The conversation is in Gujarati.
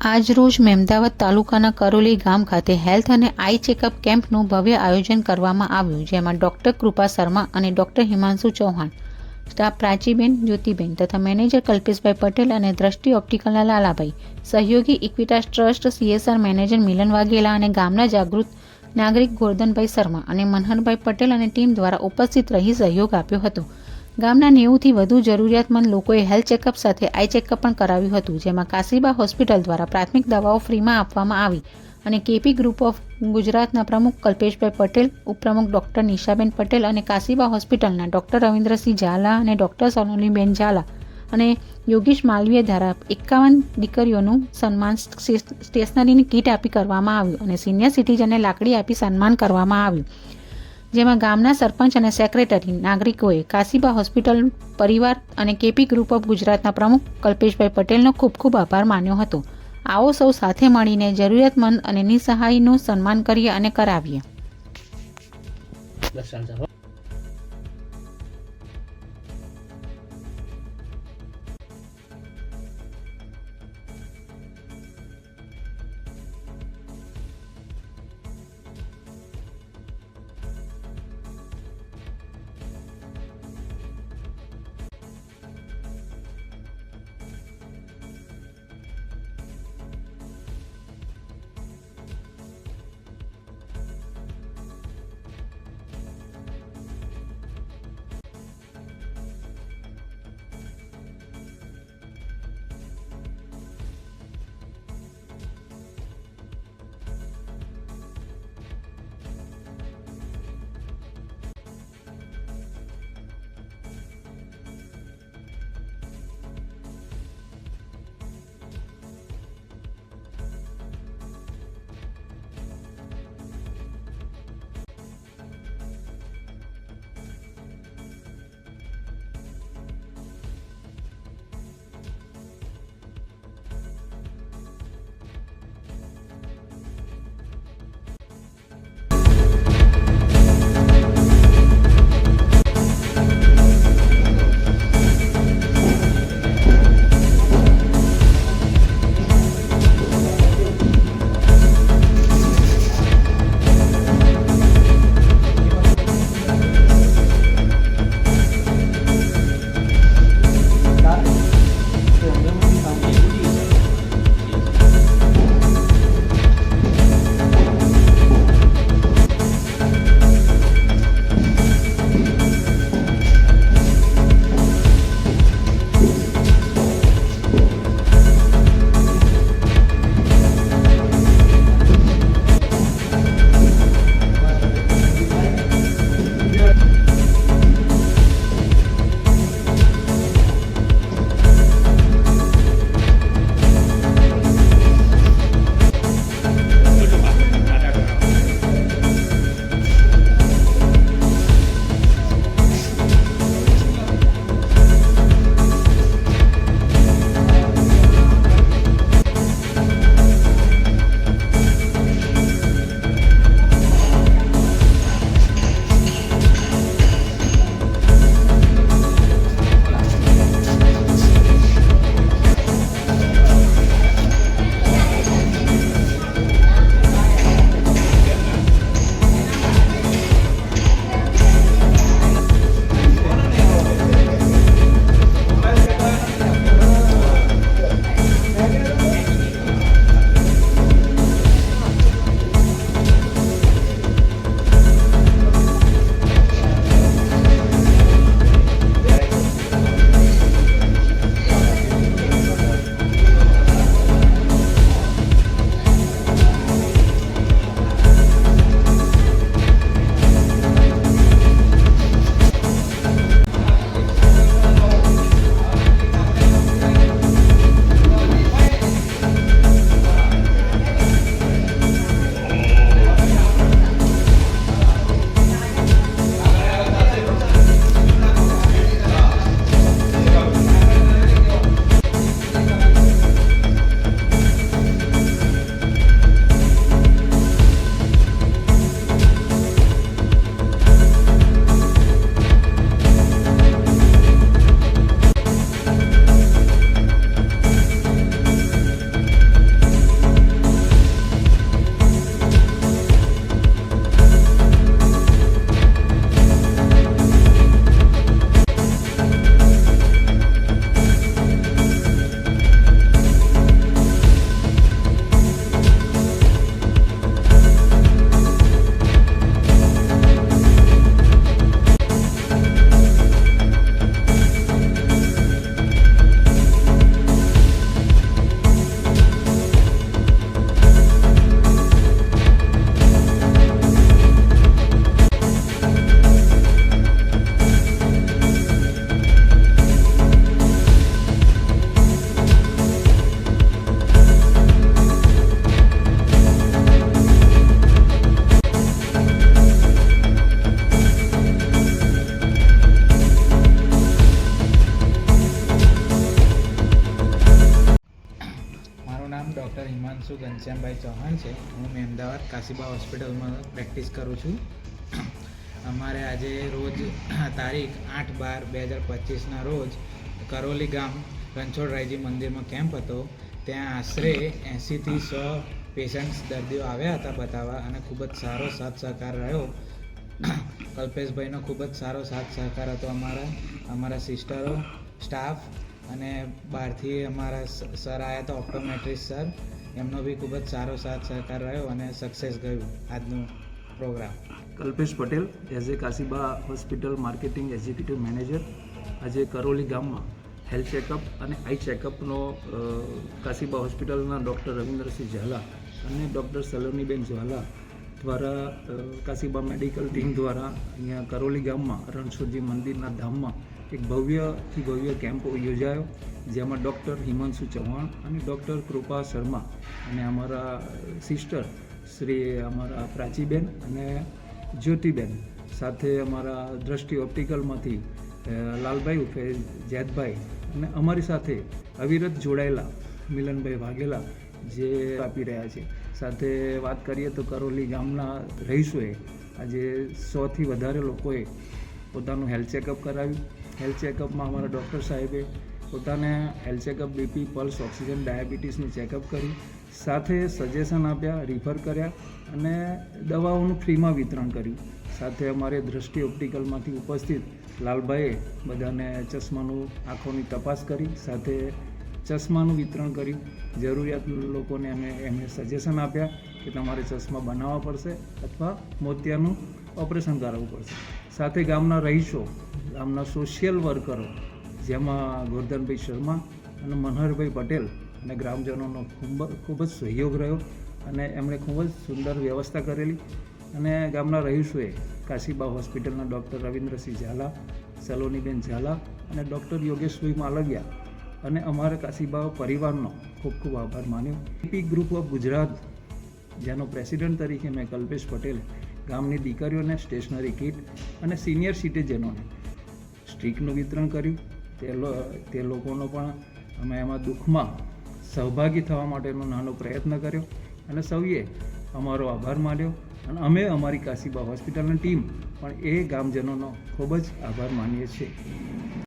આજરોજ મહેમદાવાદ તાલુકાના કરોલી ગામ ખાતે હેલ્થ અને આઈ ચેકઅપ કેમ્પનું ભવ્ય આયોજન કરવામાં આવ્યું, જેમાં ડોક્ટર કૃપા શર્મા અને ડોક્ટર હિમાંશુ ચૌહાણ, સ્ટાફ પ્રાચીબેન, જ્યોતિબેન તથા મેનેજર કલ્પેશભાઈ પટેલ અને દ્રષ્ટિ ઓપ્ટિકલના લાલાભાઈ, સહયોગી ઇક્વિટાસ ટ્રસ્ટ CSR મેનેજર મિલન વાઘેલા અને ગામના જાગૃત નાગરિક ગોરધનભાઈ શર્મા અને મનહરભાઈ પટેલ અને ટીમ દ્વારા ઉપસ્થિત રહી સહયોગ આપ્યો હતો. ગામના 90થી વધુ જરૂરિયાતમંદ લોકોએ હેલ્થ ચેકઅપ સાથે આઈ ચેકઅપ પણ કરાવ્યું હતું, જેમાં કાશીબા હોસ્પિટલ દ્વારા પ્રાથમિક દવાઓ ફ્રીમાં આપવામાં આવી અને કેપી ગ્રુપ ઓફ ગુજરાતના પ્રમુખ કલ્પેશભાઈ પટેલ, ઉપપ્રમુખ ડોક્ટર નિશાબેન પટેલ અને કાશીબા હોસ્પિટલના ડોક્ટર રવિન્દ્રસિંહ ઝાલા અને ડોક્ટર સોનલીબેન ઝાલા અને યોગેશ માલવીય દ્વારા 51 દીકરીઓનું સન્માન સ્ટેશનરીની કીટ આપી કરવામાં આવ્યું અને સિનિયર સિટીઝનને લાકડી આપી સન્માન કરવામાં આવ્યું, જેમાં ગામના સરપંચ અને સેક્રેટરી નાગરિકોએ કાશીબા હોસ્પિટલ પરિવાર અને કેપી ગ્રુપ ઓફ ગુજરાતના પ્રમુખ કલ્પેશભાઈ પટેલનો ખૂબ ખૂબ આભાર માન્યો હતો. આવો સૌ સાથે મળીને જરૂરિયાતમંદ અને નિસહાયનું સન્માન કરીએ અને કરાવીએ. ડૉક્ટર હિમાંશુ ઘનશ્યામભાઈ ચૌહાણ છે. હું અમદાવાદ કાશીબા હોસ્પિટલમાં પ્રેક્ટિસ કરું છું. અમારે આજે રોજ તારીખ 8/12/2025ના રોજ કરોલી ગામ રણછોડરાયજી મંદિરમાં કેમ્પ હતો. ત્યાં આશરે 80થી 100 પેશન્ટ્સ દર્દીઓ આવ્યા હતા બતાવવા, અને ખૂબ જ સારો સાથ સહકાર રહ્યો. કલ્પેશભાઈનો ખૂબ જ સારો સાથ સહકાર હતો. અમારા સિસ્ટરો, સ્ટાફ અને બહારથી અમારા સર આવ્યા હતા, ઓપ્ટોમેટ્રિસ્ટ સર, એમનો બી ખૂબ જ સારો સાથ સહકાર રહ્યો અને સક્સેસ ગયું આજનું programme. Kalpesh Patel, as a Kashiba hospital marketing executive manager. આજે કરોલી ગામમાં હેલ્થ ચેકઅપ અને આઈ ચેકઅપનો કાશીબા હોસ્પિટલના ડૉક્ટર રવિન્દ્રસિંહ ઝાલા અને ડૉક્ટર સલોનીબેન ઝાલા દ્વારા કાશીબા મેડિકલ ટીમ દ્વારા અહીંયા કરોલી ગામમાં રણછોડજી મંદિરના ધામમાં એક ભવ્યથી ભવ્ય કેમ્પ યોજાયો, જેમાં ડૉક્ટર હિમાંશુ ચૌહાણ અને ડૉક્ટર કૃપા શર્મા અને અમારા સિસ્ટર શ્રી અમારા પ્રાચીબેન અને જ્યોતિબેન સાથે અમારા દ્રષ્ટિ ઓપ્ટિકલમાંથી લાલભાઈ ઉર્ફે જૈદભાઈ અને અમારી સાથે અવિરત જોડાયેલા મિલનભાઈ વાઘેલા જે આપી રહ્યા છે. સાથે વાત કરીએ તો કરોલી ગામના રહીશોએ આજે 100થી વધારે લોકોએ પોતાનું હેલ્થ ચેકઅપ કરાવ્યું. હેલ્થ ચેકઅપમાં અમારા ડૉક્ટર સાહેબે પોતાને health checkup BP, pulse, oxygen, ડાયાબિટીસનું ચેકઅપ કરી, સાથે સજેશન આપ્યા, રિફર કર્યા અને દવાઓનું ફ્રીમાં વિતરણ કર્યું. સાથે અમારે દ્રષ્ટિ ઓપ્ટિકલમાંથી ઉપસ્થિત લાલભાઈએ બધાને ચશ્માનું આંખોની તપાસ કરી, સાથે ચશ્માનું વિતરણ કર્યું. જરૂરિયાત લોકોને એમને સજેશન આપ્યા કે તમારે ચશ્મા બનાવવા પડશે અથવા મોતિયાનું ઓપરેશન કરાવવું પડશે. સાથે ગામના રહીશો, ગામના સોશિયલ વર્કરો, જેમાં ગોરધનભાઈ શર્મા અને મનહરભાઈ પટેલ અને ગ્રામજનોનો ખૂબ જ સહયોગ રહ્યો અને એમણે ખૂબ જ સુંદર વ્યવસ્થા કરેલી. અને ગામના રહીશોએ કાશીબા હોસ્પિટલના ડૉક્ટર રવિન્દ્રસિંહ ઝાલા, સલોનીબેન ઝાલા અને ડૉક્ટર યોગેશભાઈ માલવિયા અને અમારા કાશીબા પરિવારનો ખૂબ ખૂબ આભાર માન્યો. પીપી ગ્રુપ ઓફ ગુજરાત, જેનો પ્રેસિડેન્ટ તરીકે મેં કલ્પેશ પટેલ, ગામની દીકરીઓને સ્ટેશનરી કીટ અને સિનિયર સિટીઝનોને સ્ટ્રીકનું વિતરણ કર્યું. તે લોકોનો પણ અમે એમાં દુઃખમાં સહભાગી થવા માટેનો નાનો પ્રયત્ન કર્યો અને સૌએ અમારો આભાર માન્યો. અને અમે અમારી કાશીબા હોસ્પિટલની ટીમ પણ એ ગામજનોનો ખૂબ જ આભાર માનીએ છીએ.